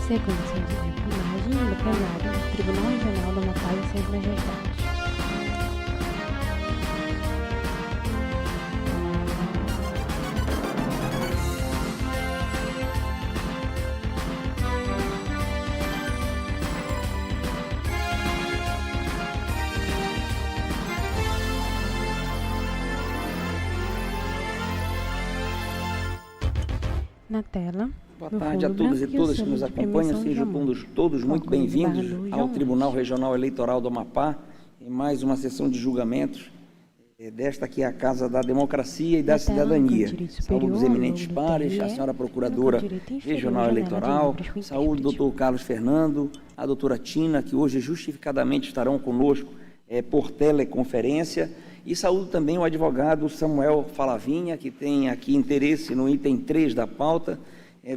Sequência de imagem do plenário do Tribunal Regional do Amapá e Suas Majestades. Na tela. Boa tarde a todos e todas que nos acompanham. Sejam todos muito bem-vindos ao Tribunal Regional Eleitoral do Amapá, em mais uma sessão de julgamentos desta que é a Casa da Democracia e da Cidadania. Saúde os eminentes pares, a senhora Procuradora Regional Eleitoral, saúde o doutor Carlos Fernando, a doutora Tina, que hoje justificadamente estarão conosco por teleconferência, e saúdo também o advogado Samuel Falavinha, que tem aqui interesse no item 3 da pauta.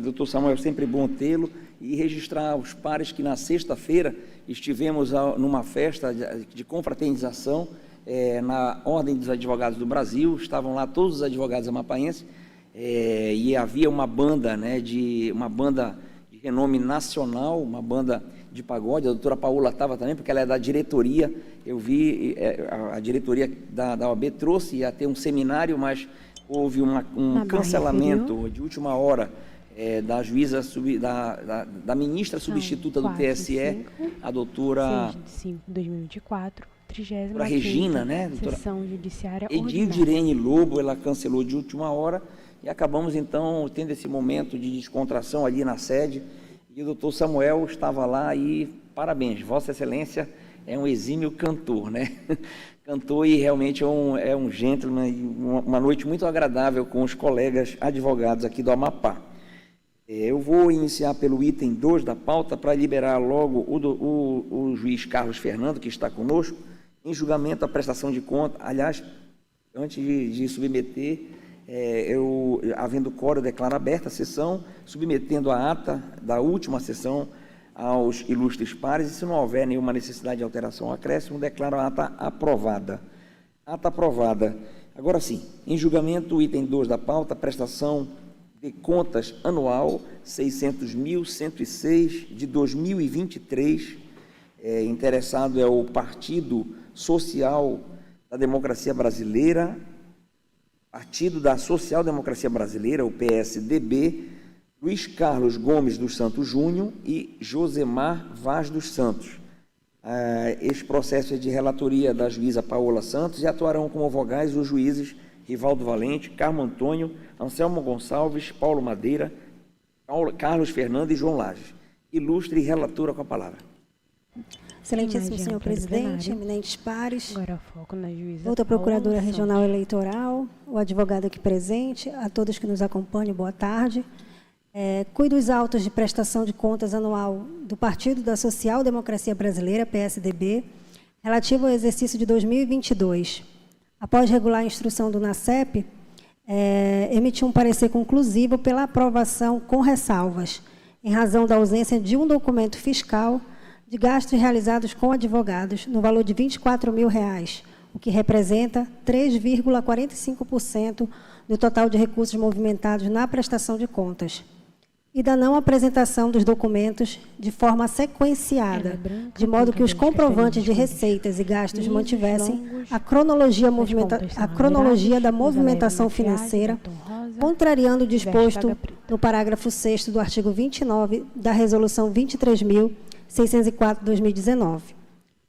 Doutor Samuel, sempre bom tê-lo, e registrar aos pares que na sexta-feira estivemos numa festa de confraternização na Ordem dos Advogados do Brasil. Estavam lá todos os advogados amapaenses, e havia uma banda, de renome nacional, uma banda de pagode. A doutora Paula estava também, porque ela é da diretoria. Eu vi, a diretoria da OAB trouxe, ia ter um seminário, mas houve um cancelamento de última hora da juíza, da ministra substituta do TSE, a doutora 2024, 30ª doutora Regina, doutora sessão judiciária Edildirene Lobo, ela cancelou de última hora, e acabamos então tendo esse momento de descontração ali na sede, e o doutor Samuel estava lá, e parabéns, Vossa Excelência é um exímio cantor, cantor, e realmente é um gentleman, uma noite muito agradável com os colegas advogados aqui do Amapá. Eu vou iniciar pelo item 2 da pauta para liberar logo o juiz Carlos Fernando, que está conosco, em julgamento a prestação de conta. Aliás, antes de submeter, havendo quórum, eu declaro aberta a sessão, submetendo a ata da última sessão aos ilustres pares, e se não houver nenhuma necessidade de alteração ou acréscimo, declaro a ata aprovada. Ata aprovada. Agora sim, em julgamento, o item 2 da pauta, prestação de contas anual 600.106 de 2023, interessado é o Partido Social da Democracia Brasileira, Partido da Social Democracia Brasileira, o PSDB, Luiz Carlos Gomes dos Santos Júnior e Josemar Vaz dos Santos. Este processo é de relatoria da juíza Paola Santos, e atuarão como vogais os juízes Rivaldo Valente, Carmo Antônio, Anselmo Gonçalves, Paulo Madeira, Carlos Fernando e João Lages. Ilustre e relatora com a palavra. Excelentíssimo senhor presidente, eminentes pares, agora foco na juíza outra Procuradora Regional Eleitoral, o advogado aqui presente, a todos que nos acompanham, boa tarde. Cuido dos autos de prestação de contas anual do Partido da Social Democracia Brasileira, PSDB, relativo ao exercício de 2022. Após regular a instrução do NACEP, emitiu um parecer conclusivo pela aprovação com ressalvas, em razão da ausência de um documento fiscal de gastos realizados com advogados no valor de R$ 24.000, o que representa 3,45% do total de recursos movimentados na prestação de contas, e da não apresentação dos documentos de forma sequenciada, de modo que os comprovantes de receitas e gastos mantivessem a cronologia da movimentação financeira, contrariando o disposto no parágrafo 6º do artigo 29 da Resolução 23.604/2019.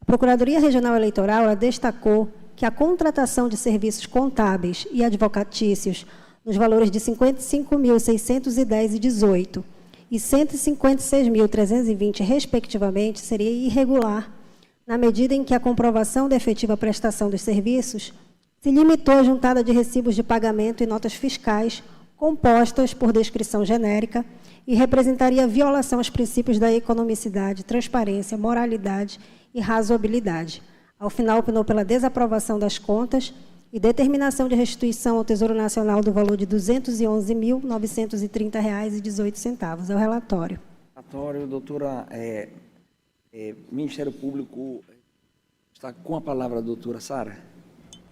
A Procuradoria Regional Eleitoral destacou que a contratação de serviços contábeis e advocatícios nos valores de R$ 55.610,18 e R$ 156.320, respectivamente, seria irregular, na medida em que a comprovação da efetiva prestação dos serviços se limitou à juntada de recibos de pagamento e notas fiscais compostas por descrição genérica e representaria violação aos princípios da economicidade, transparência, moralidade e razoabilidade. Ao final, opinou pela desaprovação das contas e determinação de restituição ao Tesouro Nacional do valor de R$ 211.930,18. É o relatório. Relatório, doutora, Ministério Público, está com a palavra a doutora Sara.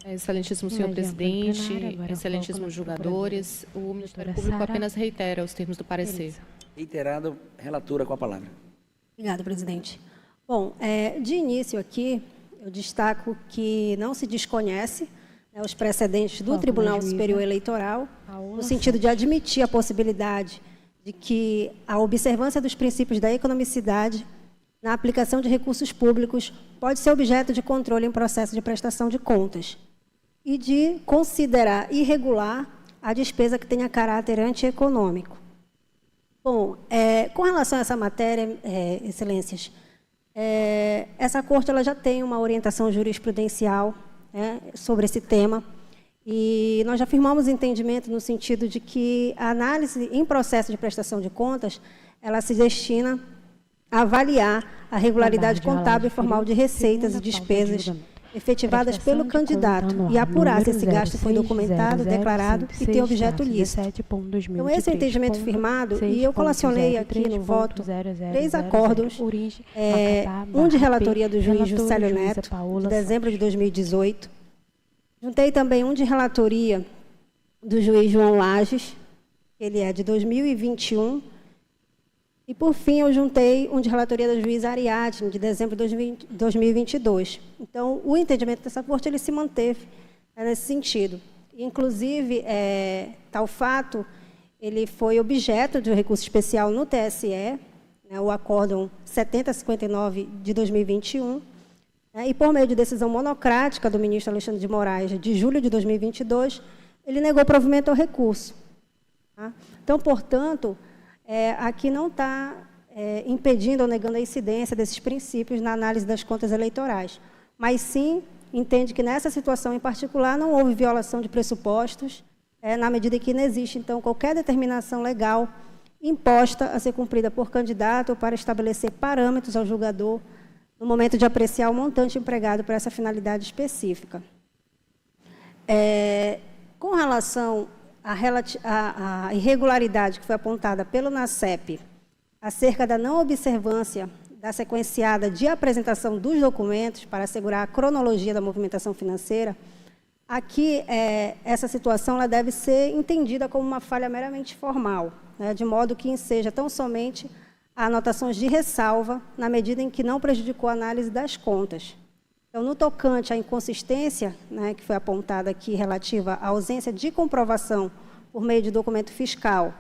Excelentíssimo senhor presidente, excelentíssimos julgadores, o Ministério Público apenas reitera os termos do parecer. Reiterado, relatora com a palavra. Obrigada, presidente. Bom, de início aqui, eu destaco que não se desconhece, né, os precedentes do Tribunal Superior Eleitoral, no sentido de admitir a possibilidade de que a observância dos princípios da economicidade na aplicação de recursos públicos pode ser objeto de controle em processo de prestação de contas e de considerar irregular a despesa que tenha caráter antieconômico. Bom, com relação a essa matéria, excelências, essa Corte ela já tem uma orientação jurisprudencial, né, sobre esse tema, e nós já firmamos entendimento no sentido de que a análise em processo de prestação de contas, ela se destina a avaliar a regularidade contábil e formal de receitas e despesas efetivadas pelo candidato e apurar se esse gasto foi documentado, declarado e tem objeto lícito. Então, esse é o entendimento firmado e eu colacionei aqui no voto 3 acordos, um de relatoria do juiz Juscelio Neto, de dezembro de 2018, juntei também um de relatoria do juiz João Lages, ele é de 2021, e, por fim, eu juntei um de relatoria da juíza Ariadne, de dezembro de 2022. Então, o entendimento dessa Corte ele se manteve nesse sentido. Inclusive, tal fato, ele foi objeto de um recurso especial no TSE, né, o Acórdão 7059 de 2021, e, por meio de decisão monocrática do ministro Alexandre de Moraes, de julho de 2022, ele negou provimento ao recurso. Tá? Então, portanto, aqui não está impedindo ou negando a incidência desses princípios na análise das contas eleitorais, mas sim entende que nessa situação em particular não houve violação de pressupostos, na medida em que não existe, então, qualquer determinação legal imposta a ser cumprida por candidato ou para estabelecer parâmetros ao julgador no momento de apreciar o montante empregado para essa finalidade específica. Com relação a irregularidade que foi apontada pelo NACEP acerca da não observância da sequenciada de apresentação dos documentos para assegurar a cronologia da movimentação financeira, aqui essa situação ela deve ser entendida como uma falha meramente formal, né, de modo que enseja tão somente anotações de ressalva, na medida em que não prejudicou a análise das contas. Então, no tocante à inconsistência, né, que foi apontada aqui, relativa à ausência de comprovação por meio de documento fiscal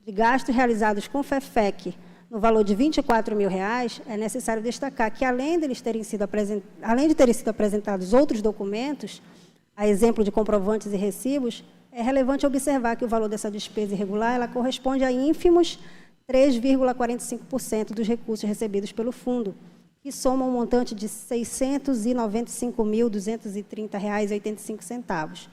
de gastos realizados com FEFEC no valor de R$ 24.000, é necessário destacar que, além de terem sido apresentados outros documentos, a exemplo de comprovantes e recibos, é relevante observar que o valor dessa despesa irregular ela corresponde a ínfimos 3,45% dos recursos recebidos pelo fundo, que soma um montante de R$ 695.230,85.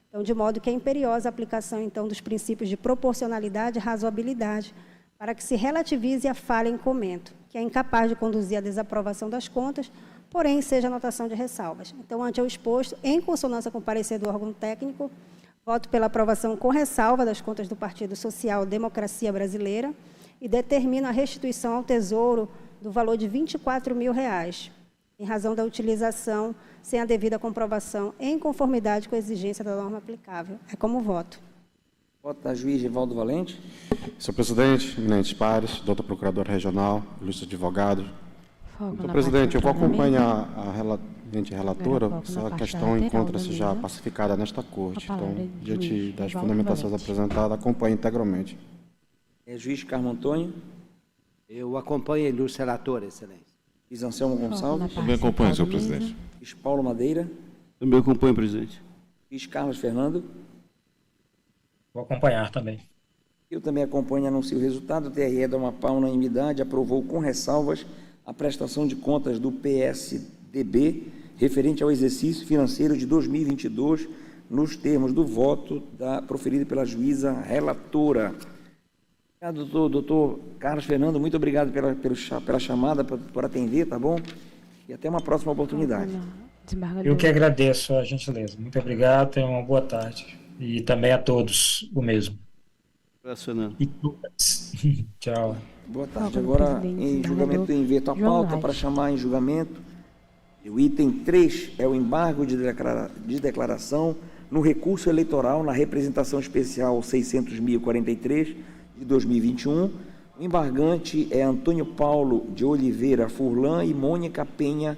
Então, de modo que é imperiosa a aplicação, então, dos princípios de proporcionalidade e razoabilidade para que se relativize a falha em comento, que é incapaz de conduzir à desaprovação das contas, porém seja anotação de ressalvas. Então, ante o exposto, em consonância com o parecer do órgão técnico, voto pela aprovação com ressalva das contas do Partido Social Democracia Brasileira e determino a restituição ao Tesouro do valor de R$ 24.000, em razão da utilização sem a devida comprovação em conformidade com a exigência da norma aplicável. É como voto. Voto da juiz Rivaldo Valente. Senhor presidente, eminentes pares, doutor procurador regional, ilustre advogado. Senhor presidente, eu vou acompanhar a relatora, essa questão encontra-se já pacificada nesta Corte. Então, diante das fundamentações apresentadas, acompanho integralmente. Juiz Carmo Antônio. Eu acompanho a ilustre relatora, excelência. Juiz Anselmo Gonçalves. Também acompanho, senhor presidente. Juiz Paulo Madeira. Também acompanho, presidente. Juiz Carlos Fernando. Vou acompanhar também. Eu também acompanho e anuncio o resultado. O TRE da Amapá, unanimidade, aprovou com ressalvas a prestação de contas do PSDB referente ao exercício financeiro de 2022, nos termos do voto proferido pela juíza relatora. Obrigado, doutor Carlos Fernando, muito obrigado pela chamada, por atender, tá bom? E até uma próxima oportunidade. Eu que agradeço a gentileza. Muito obrigado, tenham uma boa tarde. E também a todos o mesmo. E todas. Tchau. Boa tarde. Agora, em julgamento, eu inverto a pauta para chamar em julgamento. O item 3 é o embargo de declaração no recurso eleitoral na representação especial 600.043 de 2021, O embargante é Antônio Paulo de Oliveira Furlan e Mônica Penha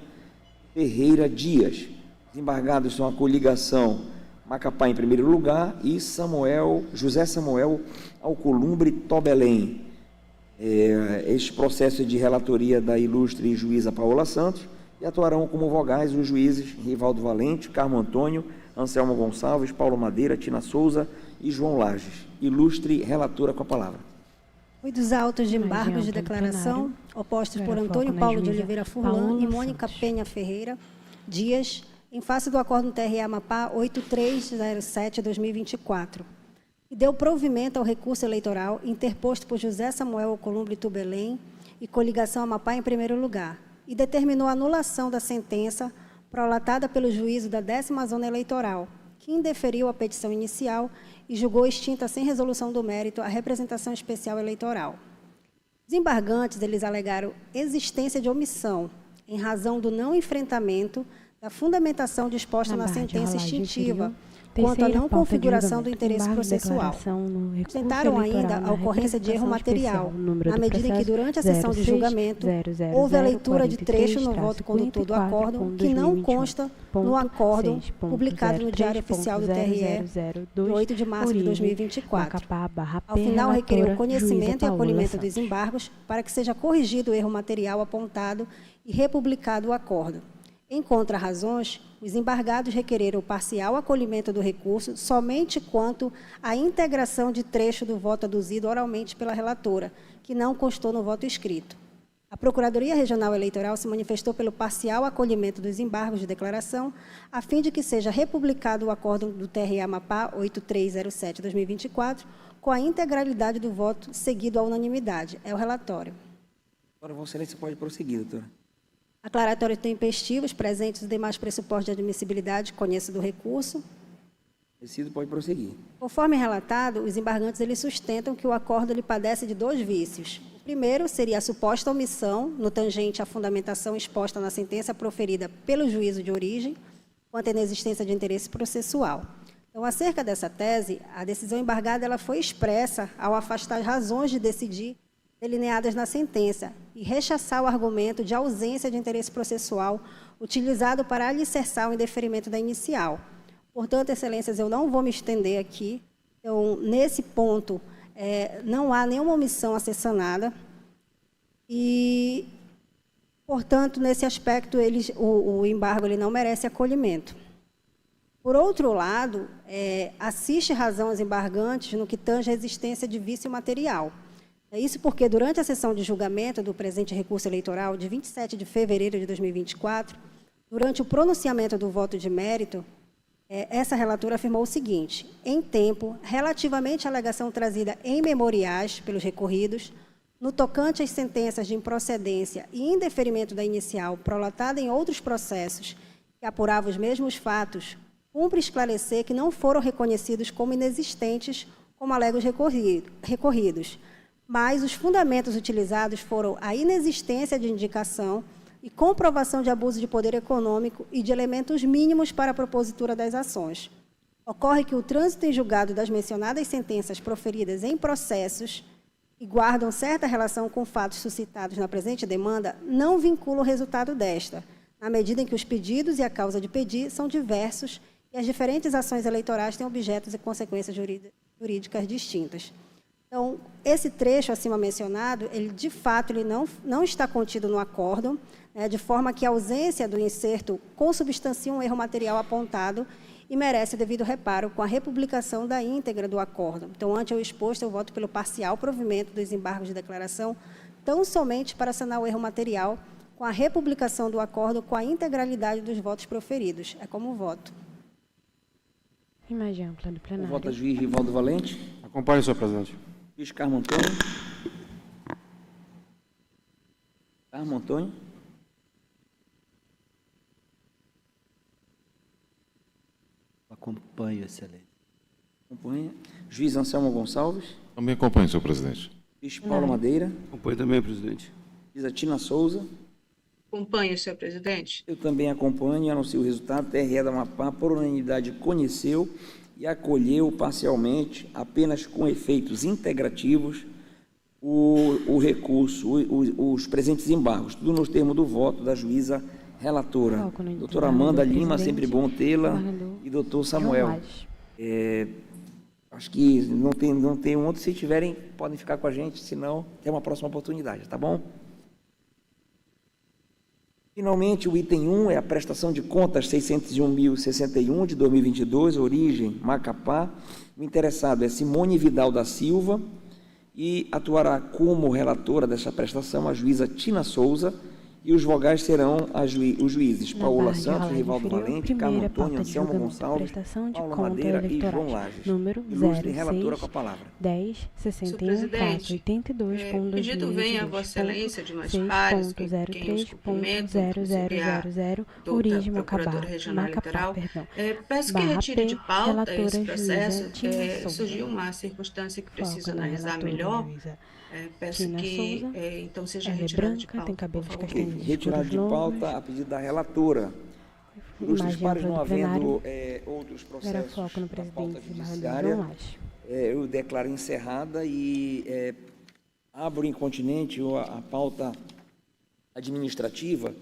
Ferreira Dias. Os embargados são a coligação Macapá em primeiro lugar e José Samuel Alcolumbre Tobelém. Este processo é de relatoria da ilustre juíza Paola Santos e atuarão como vogais os juízes Rivaldo Valente, Carmo Antônio, Anselmo Gonçalves, Paulo Madeira, Tina Souza e João Lages. Ilustre relatora com a palavra. Fui dos autos de embargos de declaração opostos por Antônio Paulo de Oliveira Furlan e Mônica Penha Ferreira Dias, em face do acordo do TRE Amapá 8307/2024, e deu provimento ao recurso eleitoral interposto por José Samuel Alcolumbre Tobelém e coligação Amapá em primeiro lugar, e determinou a anulação da sentença prolatada pelo juízo da 10ª Zona Eleitoral, que indeferiu a petição inicial e julgou extinta sem resolução do mérito a representação especial eleitoral. Os embargantes, eles alegaram existência de omissão em razão do não enfrentamento da fundamentação disposta na sentença extintiva quanto à não configuração do interesse processual. Tentaram ainda a ocorrência de erro material, na medida em que, durante a sessão de julgamento, houve a leitura de trecho no voto condutor do acórdão que não consta no acórdão publicado no Diário Oficial do TRE de 8 de março de 2024. Ao final, requeriu o conhecimento e acolhimento dos embargos para que seja corrigido o erro material apontado e republicado o acórdão. Em contrarrazões, os embargados requereram o parcial acolhimento do recurso somente quanto à integração de trecho do voto aduzido oralmente pela relatora, que não constou no voto escrito. A Procuradoria Regional Eleitoral se manifestou pelo parcial acolhimento dos embargos de declaração, a fim de que seja republicado o acórdão do TRE Amapá 8307/2024, com a integralidade do voto seguido à unanimidade. É o relatório. Agora, Vossa Excelência pode prosseguir, doutora. Aclaratório tempestivos, presentes os demais pressupostos de admissibilidade, conheço do recurso. Decido, pode prosseguir. Conforme relatado, os embargantes eles sustentam que o acordo ele padece de 2 vícios. O primeiro seria a suposta omissão, no tangente à fundamentação exposta na sentença proferida pelo juízo de origem, quanto à inexistência de interesse processual. Então, acerca dessa tese, a decisão embargada ela foi expressa ao afastar as razões de decidir delineadas na sentença e rechaçar o argumento de ausência de interesse processual utilizado para alicerçar o indeferimento da inicial. Portanto, excelências, eu não vou me estender aqui. Então, nesse ponto, não há nenhuma omissão a ser sanada e, portanto, nesse aspecto, o embargo ele não merece acolhimento. Por outro lado, assiste razão aos embargantes no que tange à existência de vício material. Isso porque, durante a sessão de julgamento do presente recurso eleitoral, de 27 de fevereiro de 2024, durante o pronunciamento do voto de mérito, essa relatora afirmou o seguinte: em tempo, relativamente à alegação trazida em memoriais pelos recorridos, no tocante às sentenças de improcedência e indeferimento da inicial prolatada em outros processos que apuravam os mesmos fatos, cumpre esclarecer que não foram reconhecidos como inexistentes como alegam recorridos, mas os fundamentos utilizados foram a inexistência de indicação e comprovação de abuso de poder econômico e de elementos mínimos para a propositura das ações. Ocorre que o trânsito em julgado das mencionadas sentenças proferidas em processos que guardam certa relação com fatos suscitados na presente demanda não vincula o resultado desta, na medida em que os pedidos e a causa de pedir são diversos e as diferentes ações eleitorais têm objetos e consequências jurídicas distintas. Então, esse trecho acima mencionado, ele de fato ele não está contido no acórdão, de forma que a ausência do inserto consubstancia um erro material apontado e merece o devido reparo com a republicação da íntegra do acórdão. Então, ante o exposto, eu voto pelo parcial provimento dos embargos de declaração, tão somente para sanar o erro material, com a republicação do acórdão com a integralidade dos votos proferidos. É como voto. Imagem ampla do plenário. O voto do juiz Rivaldo Valente. Acompanhe, senhor presidente. Juiz Carmo Antônio. Carmo Antônio. Acompanho, excelência. Acompanha. Juiz Anselmo Gonçalves. Também acompanho, senhor presidente. Juiz Paulo Madeira. Acompanho também, presidente. Juiz Tina Souza. Acompanho, senhor presidente. Eu também acompanho e anuncio o resultado. O TRE da Amapá, por unanimidade, conheceu e acolheu parcialmente, apenas com efeitos integrativos, o recurso, os presentes embargos, tudo nos termos do voto da juíza relatora, doutora Amanda Lima, sempre bom tê-la, e doutor Samuel. Acho que não tem outro, se tiverem, podem ficar com a gente, senão tem uma próxima oportunidade, tá bom? Finalmente, o item 1 é a prestação de contas 601.061 de 2022, origem Macapá. O interessado é Simone Vidal da Silva e atuará como relatora dessa prestação a juíza Tina Souza, e os vogais serão os juízes Paola Santos, Rivaldo Valente, Carmo Antônio, Anselmo Gonçalves, Paula Madeira e João Lages. Ilustre relatora com a palavra. 10.61.82.2022. Pedido vem a Vossa Excelência de mais pares, quem os cumprimenta, origem Procuradora Regional Eleitoral. Peço que retire de pauta esse processo. Surgiu uma circunstância que precisa analisar melhor. Peço que então seja retirado de pauta. Tem cabelos castanhos. Retirado de pauta a pedido da relatora. Ilustres pares, não havendo outros processos foco no da pauta presidente judiciária, eu declaro encerrada e abro incontinente a pauta administrativa,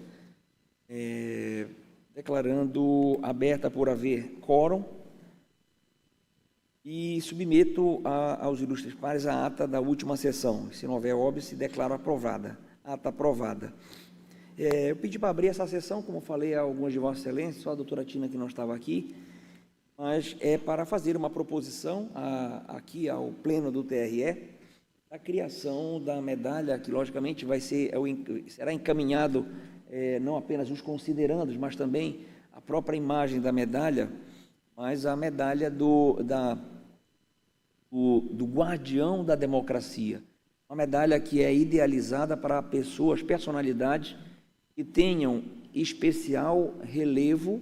declarando aberta por haver quórum, e submeto aos ilustres pares a ata da última sessão. Se não houver óbice, declaro aprovada. Ata aprovada. Eu pedi para abrir essa sessão, como falei a algumas de Vossa Excelência, só a doutora Tina que não estava aqui, mas é para fazer uma proposição aqui ao Pleno do TRE, a criação da medalha, que logicamente será encaminhado não apenas os considerandos, mas também a própria imagem da medalha, mas a medalha do guardião da democracia. Uma medalha que é idealizada para personalidades que tenham especial relevo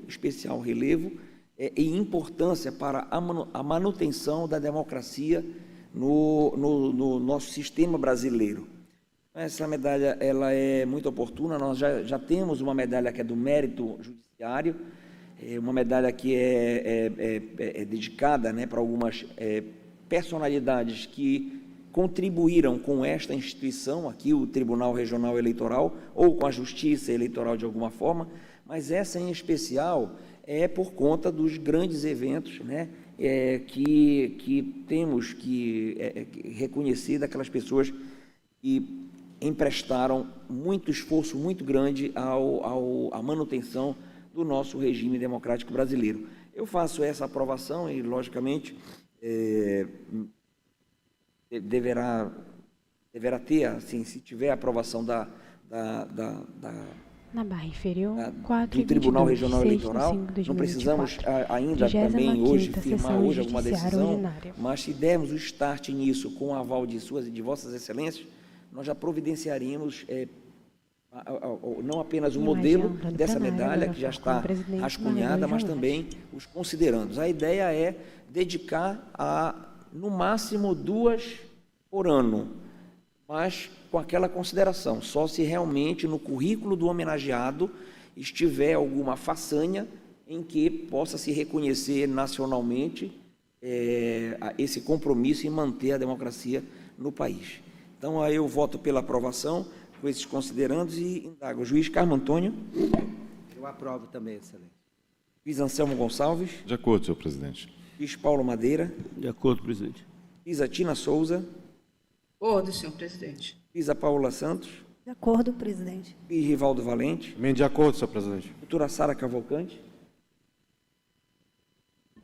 e importância para a manutenção da democracia no nosso sistema brasileiro. Essa medalha ela é muito oportuna. Nós já temos uma medalha que é do mérito judiciário, uma medalha que é dedicada, né, para algumas personalidades que contribuíram com esta instituição, aqui o Tribunal Regional Eleitoral, ou com a Justiça Eleitoral de alguma forma, mas essa em especial é por conta dos grandes eventos, né, que temos que reconhecer daquelas pessoas que emprestaram muito esforço muito grande à manutenção do nosso regime democrático brasileiro. Eu faço essa aprovação e, logicamente, deverá ter, assim, se tiver a aprovação na barra inferior, do Tribunal Regional Eleitoral, não precisamos ainda também hoje firmar hoje alguma decisão, mas se dermos o start nisso com o aval de suas e de Vossas Excelências, nós já providenciaríamos não apenas o modelo dessa medalha, que já está rascunhada, mas também os considerandos. A ideia é dedicar no máximo 2 por ano, mas com aquela consideração, só se realmente no currículo do homenageado estiver alguma façanha em que possa se reconhecer nacionalmente esse compromisso em manter a democracia no país. Então, aí eu voto pela aprovação com esses considerandos e indago o juiz Carmo Antônio. Eu aprovo também, Excelência. Juiz Anselmo Gonçalves. De acordo, senhor presidente. Juiz Paulo Madeira. De acordo, presidente. Juíza Tina Souza. De acordo, senhor presidente. Juíza Paola Santos. De acordo, presidente. Juiz Rivaldo Valente. Também de acordo, senhor presidente. Doutora Sara Cavalcante.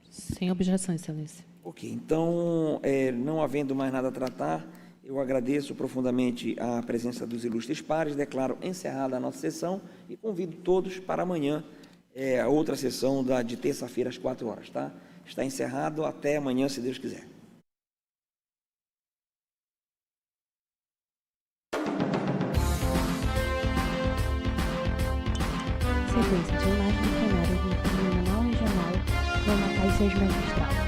Sem objeção, Excelência. Ok, então, não havendo mais nada a tratar, eu agradeço profundamente a presença dos ilustres pares, declaro encerrada a nossa sessão e convido todos para amanhã, a outra sessão de terça-feira às 4 horas, tá? Está encerrado, até amanhã, se Deus quiser. Sequência de imagem do plenário do Tribunal Regional, Macapá e seus magistrados.